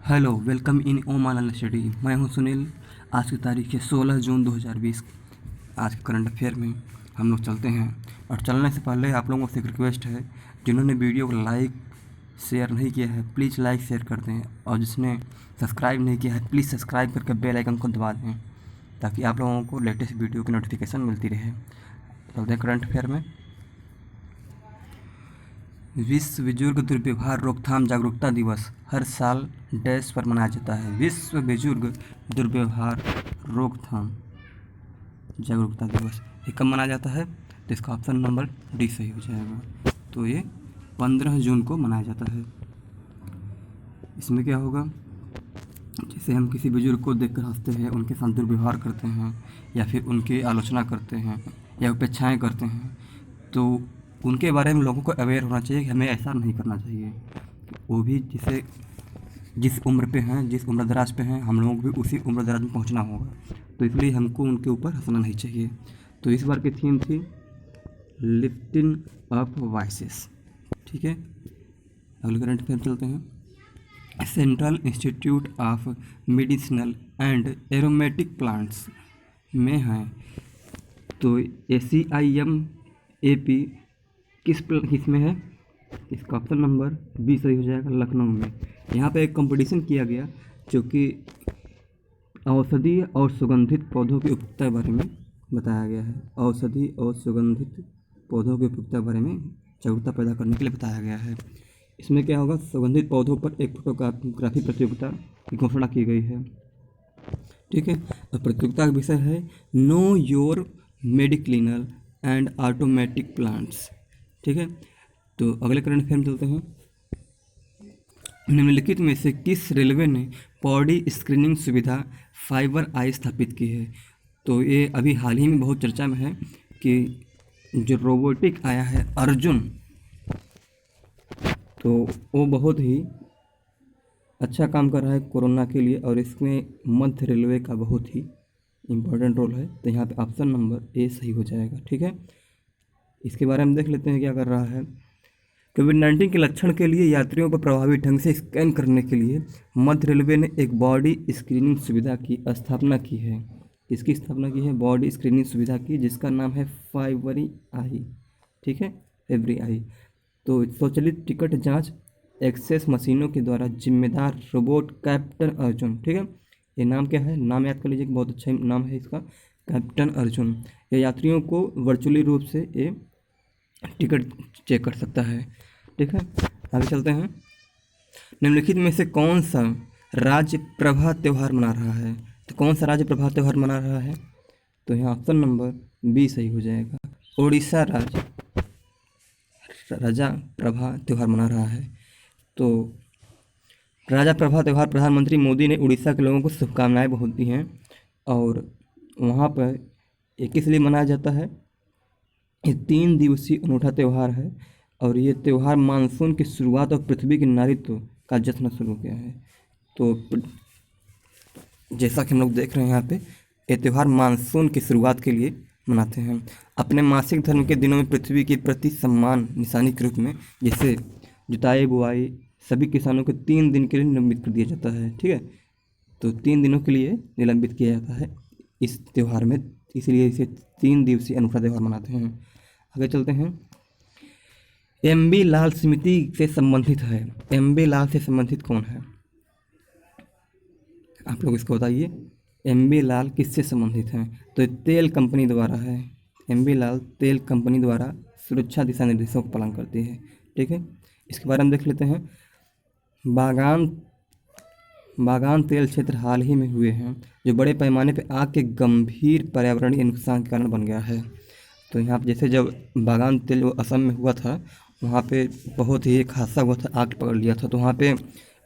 Hello, welcome in Oman study. मैं हूं सुनील। आज की तारीख है 16 जून 2020। आज के करंट अफेयर में हम लोग चलते हैं, और चलने से पहले आप लोगों से एक रिक्वेस्ट है, जिन्होंने वीडियो को लाइक शेयर नहीं किया है प्लीज़ लाइक शेयर कर दें, और जिसने सब्सक्राइब नहीं किया है प्लीज़ सब्सक्राइब करके बेल आइकन को दबा दें, ताकि आप लोगों को लेटेस्ट वीडियो की नोटिफिकेशन मिलती रहे। चलते हैं करंट अफेयर में। विश्व बुजुर्ग दुर्व्यवहार रोकथाम जागरूकता दिवस हर साल डैश पर मनाया जाता है। विश्व बुजुर्ग दुर्व्यवहार रोकथाम जागरूकता दिवस ये कब मनाया जाता है? तो इसका ऑप्शन नंबर डी सही हो जाएगा। तो ये 15 जून को मनाया जाता है। इसमें क्या होगा, जैसे हम किसी बुजुर्ग को देखकर हंसते हैं, उनके साथ दुर्व्यवहार करते हैं, या फिर उनकी आलोचना करते हैं या उपेक्षाएँ करते हैं, तो उनके बारे में लोगों को अवेयर होना चाहिए कि हमें ऐसा नहीं करना चाहिए। वो भी जिस उम्र पे हैं, जिस उम्र दराज पे हैं, हम लोगों को भी उसी उम्र दराज में पहुंचना होगा, तो इसलिए हमको उनके ऊपर हंसना नहीं चाहिए। तो इस बार की थीम थी लिफ्टिंग अप वॉइसेस। ठीक है, अगले करंट अफेयर चलते हैं। Central institute of medicinal and aromatic plants में है, तो ACIMAP किस में है? इसका ऑप्शन नंबर बी सही हो जाएगा, लखनऊ में। यहाँ पे एक कंपटीशन किया गया जो कि औषधीय और सुगंधित पौधों की उपयुक्तता के बारे में बताया गया है। औषधि और सुगंधित पौधों की उपयुक्तता के बारे में जागरूकता पैदा करने के लिए बताया गया है। इसमें क्या होगा, सुगंधित पौधों पर एक फोटोग्राफी प्रतियोगिता की घोषणा की गई है। ठीक है, और प्रतियोगिता का विषय है know your medicinal and aromatic plants. ठीक है, तो अगले करंट अफेयर में चलते हैं। निम्नलिखित में से किस रेलवे ने पॉडी स्क्रीनिंग सुविधा फाइबर आई स्थापित की है? तो ये अभी हाल ही में बहुत चर्चा में है कि जो रोबोटिक आया है अर्जुन, तो वो बहुत ही अच्छा काम कर रहा है कोरोना के लिए, और इसमें मध्य रेलवे का बहुत ही इम्पोर्टेंट रोल है। तो यहाँ पे ऑप्शन नंबर ए सही हो जाएगा। ठीक है, इसके बारे में देख लेते हैं क्या कर रहा है। कोविड-19 के लक्षण के लिए यात्रियों को प्रभावी ढंग से स्कैन करने के लिए मध्य रेलवे ने एक बॉडी स्क्रीनिंग सुविधा की स्थापना की है। इसकी स्थापना की है बॉडी स्क्रीनिंग सुविधा की, जिसका नाम है फाइवरी आई। ठीक है, एवरी आई। तो स्वचालित टिकट जांच एक्सेस मशीनों के द्वारा जिम्मेदार रोबोट कैप्टन अर्जुन। ठीक है, ये नाम क्या है, नाम याद कर लीजिए, बहुत अच्छा नाम है इसका, कैप्टन अर्जुन। ये यात्रियों को वर्चुअली रूप से ये टिकट चेक कर सकता है। ठीक है, आगे चलते हैं। निम्नलिखित में से कौन सा राज्य प्रभा त्यौहार मना रहा है? तो कौन सा राज्य प्रभा त्यौहार मना रहा है? तो यहाँ ऑप्शन नंबर बी सही हो जाएगा, उड़ीसा राज्य राजा प्रभा त्यौहार मना रहा है। तो राजा प्रभा त्यौहार प्रधानमंत्री मोदी ने उड़ीसा के लोगों को शुभकामनाएं बहुत दी हैं, और वहाँ पर ये किस लिए मनाया जाता है? ये 3 दिवसीय अनूठा त्यौहार है, और ये त्यौहार मानसून की शुरुआत और पृथ्वी के नारित्व का जश्न शुरू किया है। तो जैसा कि हम लोग देख रहे हैं यहाँ पे, ये त्यौहार मानसून की शुरुआत के लिए मनाते हैं। अपने मासिक धर्म के दिनों में पृथ्वी के प्रति सम्मान निशानी के रूप में, जैसे जुताई बुआई, सभी किसानों को 3 दिन के लिए निलंबित कर दिया जाता है। ठीक है, तो 3 दिनों के लिए निलंबित किया जाता है इस त्यौहार में, इसलिए इसे 3 दिवसीय अनूठा त्यौहार मनाते हैं। आगे चलते हैं। एमबी लाल समिति से संबंधित है। एमबी लाल से संबंधित कौन है? आप लोग इसको बताइए, एमबी लाल किससे संबंधित हैं? तो तेल कंपनी द्वारा है। एमबी लाल तेल कंपनी द्वारा सुरक्षा दिशा निर्देशों का पालन करती है। ठीक है, इसके बारे में देख लेते हैं। बागान तेल क्षेत्र हाल ही में हुए हैं, जो बड़े पैमाने पर आग के गंभीर पर्यावरणीय नुकसान के कारण बन गया है। तो यहाँ पर जैसे जब बागान तेल असम में हुआ था, वहाँ पे बहुत ही एक हादसा हुआ था, आग पकड़ लिया था, तो वहाँ पे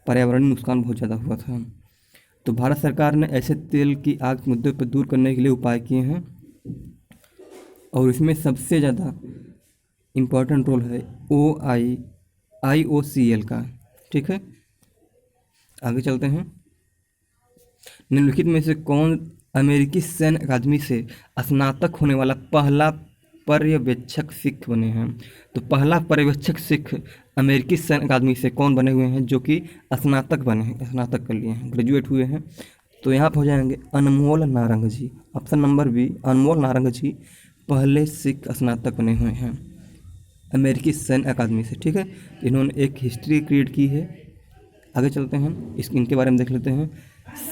पर्यावरणीय नुकसान बहुत ज़्यादा हुआ था। तो भारत सरकार ने ऐसे तेल की आग के मुद्दे पर दूर करने के लिए उपाय किए हैं, और इसमें सबसे ज़्यादा इम्पोर्टेंट रोल है IOCL का। ठीक है, आगे चलते हैं। निम्नलिखित में से कौन अमेरिकी सैन्य अकादमी से स्नातक होने वाला पहला पर्यवेक्षक सिख बने हैं। तो पहला पर्यवेक्षक सिख अमेरिकी सैन्य अकादमी से कौन बने हुए हैं, जो कि स्नातक बने हैं, स्नातक कर लिए हैं, ग्रेजुएट हुए हैं। तो यहाँ पर हो जाएंगे अनमोल नारंग जी, ऑप्शन नंबर बी, अनमोल नारंग जी पहले सिख स्नातक बने हुए हैं अमेरिकी सैन्य अकादमी से। ठीक है, इन्होंने एक हिस्ट्री क्रिएट की है। आगे चलते हैं, इनके बारे में देख लेते हैं।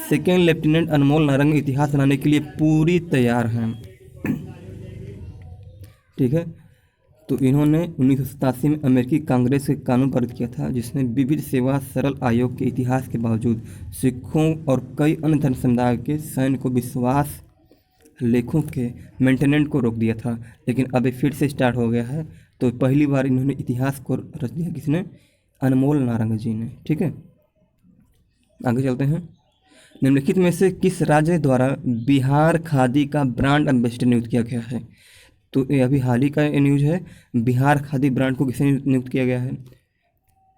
सेकेंड लेफ्टिनेंट अनमोल नारंग इतिहास बनाने के लिए पूरी तैयार हैं। ठीक है, तो इन्होंने 1987 में अमेरिकी कांग्रेस के कानून पारित किया था, जिसने विविध सेवा सरल आयोग के इतिहास के बावजूद सिखों और कई अन्य धर्म समुदाय के सैन्य को विश्वास लेखों के मेंटेनेंस को रोक दिया था, लेकिन अभी फिर से स्टार्ट हो गया है। तो पहली बार इन्होंने इतिहास को रच दिया, किसने? अनमोल नारंग जी ने। ठीक है, आगे चलते हैं। निम्नलिखित में से किस राज्य द्वारा बिहार खादी का ब्रांड एम्बेसडर नियुक्त किया गया है? तो ये अभी हाल ही का न्यूज है, बिहार खादी ब्रांड को किसे नियुक्त किया गया है?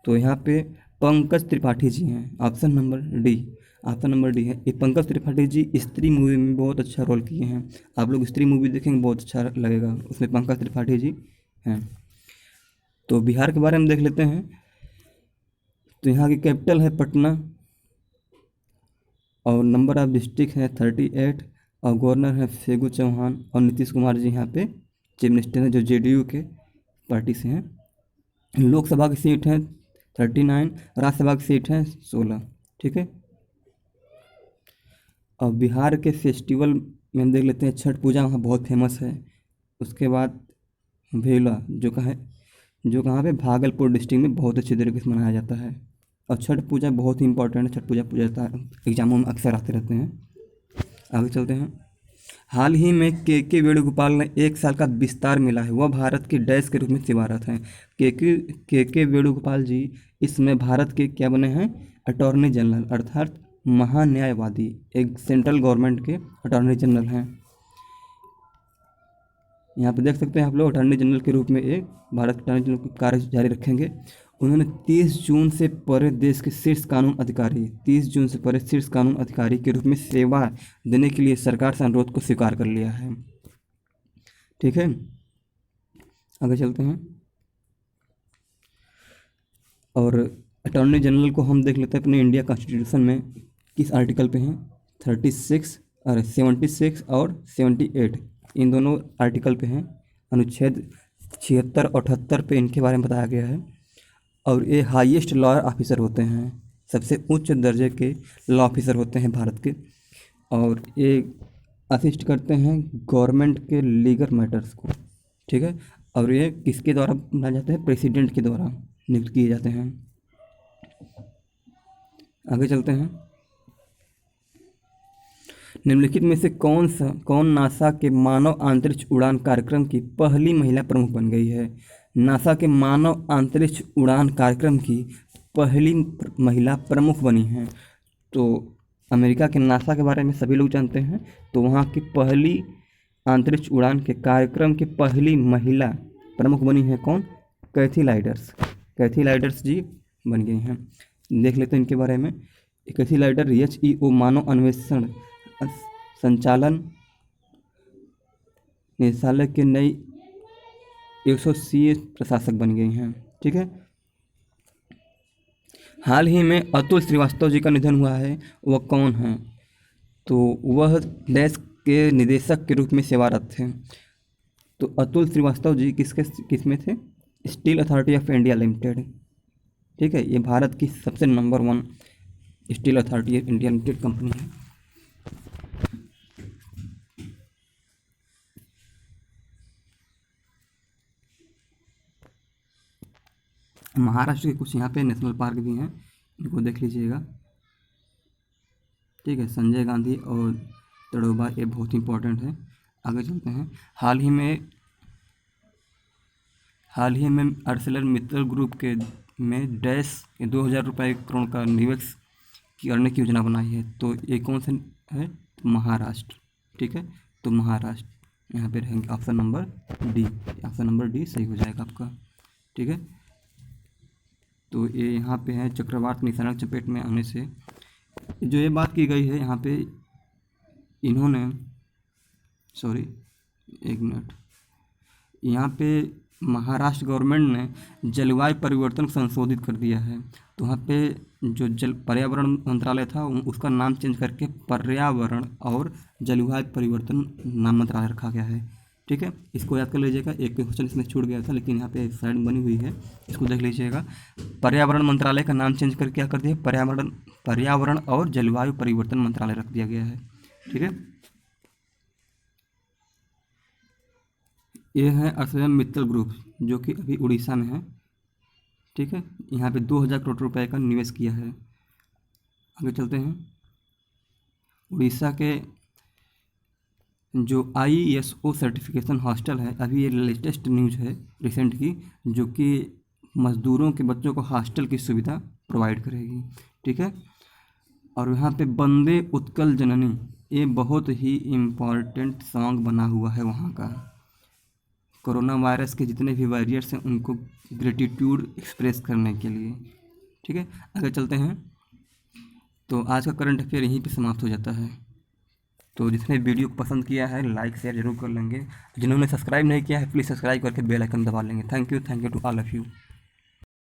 तो यहाँ पे पंकज त्रिपाठी जी हैं, option number D, option number D है। ये पंकज त्रिपाठी जी स्त्री मूवी में बहुत अच्छा रोल किए हैं। आप लोग स्त्री मूवी देखेंगे बहुत अच्छा लगेगा, उसमें पंकज त्रिपाठी जी हैं। तो बिहार के बारे में देख लेते हैं। तो यहाँ की कैपिटल है पटना, और नंबर ऑफ डिस्ट्रिक्ट है 38, और गवर्नर है फेगू चौहान, और नीतीश कुमार जी यहाँ पे चीफ मिनिस्टर हैं, जो जेडीयू के पार्टी से हैं। लोकसभा की सीट है 39, राज्यसभा की सीट है 16। ठीक है, और बिहार के फेस्टिवल में हम देख लेते हैं, छठ पूजा वहाँ बहुत फेमस है। उसके बाद भेला, जो कहाँ पे भागलपुर डिस्ट्रिक्ट में बहुत अच्छे तरीके से मनाया जाता है। और छठ पूजा बहुत ही इंपॉर्टेंट है, छठ पूजा पूजा एग्जामों में अक्सर आते रहते हैं। आगे चलते हैं। हाल ही में के वेणुगोपाल ने 1 साल का विस्तार मिला है, वह भारत के डैश के रूप में सेवारत हैं। के वेणुगोपाल जी इसमें भारत के क्या बने हैं? अटॉर्नी जनरल, अर्थात महान्यायवादी, एक सेंट्रल गवर्नमेंट के अटॉर्नी जनरल हैं। यहाँ पे देख सकते हैं आप लोग, अटॉर्नी जनरल के रूप में एक भारत के अटॉर्नी जनरल के कार्य जारी रखेंगे। उन्होंने 30 जून से परे देश के शीर्ष कानून अधिकारी, 30 जून से परे शीर्ष कानून अधिकारी के रूप में सेवा देने के लिए सरकार से अनुरोध को स्वीकार कर लिया है। ठीक है, आगे चलते हैं। और अटॉर्नी जनरल को हम देख लेते हैं अपने इंडिया कॉन्स्टिट्यूशन में किस आर्टिकल पे हैं। 36 और 76 और 78, इन दोनों आर्टिकल पे हैं। अनुच्छेद 76 और 78 पे इनके बारे में बताया गया है। और ये हाईएस्ट लॉ ऑफिसर होते हैं, सबसे उच्च दर्जे के लॉ ऑफिसर होते हैं भारत के। और ये असिस्ट करते हैं गवर्नमेंट के लीगल मैटर्स को। ठीक है, और ये किसके द्वारा बनाए जाते हैं? प्रेसिडेंट के द्वारा नियुक्त किए जाते हैं। आगे चलते हैं। निम्नलिखित में से कौन नासा के मानव अंतरिक्ष उड़ान कार्यक्रम की पहली महिला प्रमुख बन गई है? नासा के मानव अंतरिक्ष उड़ान कार्यक्रम की पहली महिला प्रमुख बनी हैं। तो अमेरिका के नासा के बारे में सभी लोग जानते हैं। तो वहाँ की पहली अंतरिक्ष उड़ान के कार्यक्रम की पहली महिला प्रमुख बनी है कौन? कैथी लाइडर्स जी बन गई हैं। देख लेते हैं इनके बारे में। कैथी लाइडर HEO मानव अन्वेषण संचालन निदेशालय के नई 180 प्रशासक बन गई हैं। ठीक है, हाल ही में अतुल श्रीवास्तव जी का निधन हुआ है, वह कौन हैं? तो वह डैश के निदेशक के रूप में सेवारत थे। तो अतुल श्रीवास्तव जी किस में थे? Steel authority of India limited. ठीक है, ये भारत की सबसे number 1 steel authority of India limited company है। महाराष्ट्र के कुछ यहाँ पे नेशनल पार्क भी हैं, इनको देख लीजिएगा। ठीक है, संजय गांधी और तड़ोबा, ये बहुत इंपॉर्टेंट है। आगे चलते हैं। हाल ही में आर्सेलर मित्तल ग्रुप के में डैश 2000 रुपये करोड़ का निवेश करने की योजना बनाई है। तो ये कौन सा है? तो महाराष्ट्र। ठीक है, तो महाराष्ट्र यहाँ पे रहेंगे, ऑप्शन नंबर डी सही हो जाएगा आपका। ठीक है, तो ये यहाँ पे है चक्रवात निशाना चपेट में आने से जो ये बात की गई है यहाँ पे, इन्होंने एक मिनट, यहाँ पे महाराष्ट्र गवर्नमेंट ने जलवायु परिवर्तन को संशोधित कर दिया है। तो वहाँ पे जो पर्यावरण मंत्रालय था उसका नाम चेंज करके पर्यावरण और जलवायु परिवर्तन नाम मंत्रालय रखा गया है। ठीक है, इसको याद कर लीजिएगा। एक क्वेश्चन इसमें छूट गया था लेकिन यहाँ पे साइड में बनी हुई है, इसको देख लीजिएगा। पर्यावरण मंत्रालय का नाम चेंज करके क्या कर दिया, पर्यावरण और जलवायु परिवर्तन मंत्रालय रख दिया गया है। ठीक है, ये है अश्वयम मित्तल ग्रुप जो कि अभी उड़ीसा में है। ठीक है, यहाँ पे 2000 करोड़ रुपए का निवेश किया है। आगे चलते हैं। उड़ीसा के जो ISO सर्टिफिकेशन हॉस्टल है, अभी ये लेटेस्ट न्यूज है रिसेंट की, जो कि मज़दूरों के बच्चों को हॉस्टल की सुविधा प्रोवाइड करेगी। ठीक है, और यहाँ पे वंदे उत्कल जननी, ये बहुत ही इम्पॉर्टेंट सॉन्ग बना हुआ है वहाँ का। कोरोना वायरस के जितने भी वॉरियर्स हैं उनको ग्रेटिट्यूड एक्सप्रेस करने के लिए। ठीक है, आगे चलते हैं। तो आज का करंट अफेयर यहीं पे समाप्त हो जाता है। तो जिसने वीडियो को पसंद किया है लाइक शेयर जरूर कर लेंगे। जिन्होंने सब्सक्राइब नहीं किया है प्लीज़ सब्सक्राइब करके बेल आइकन दबा लेंगे। Thank you to all of you.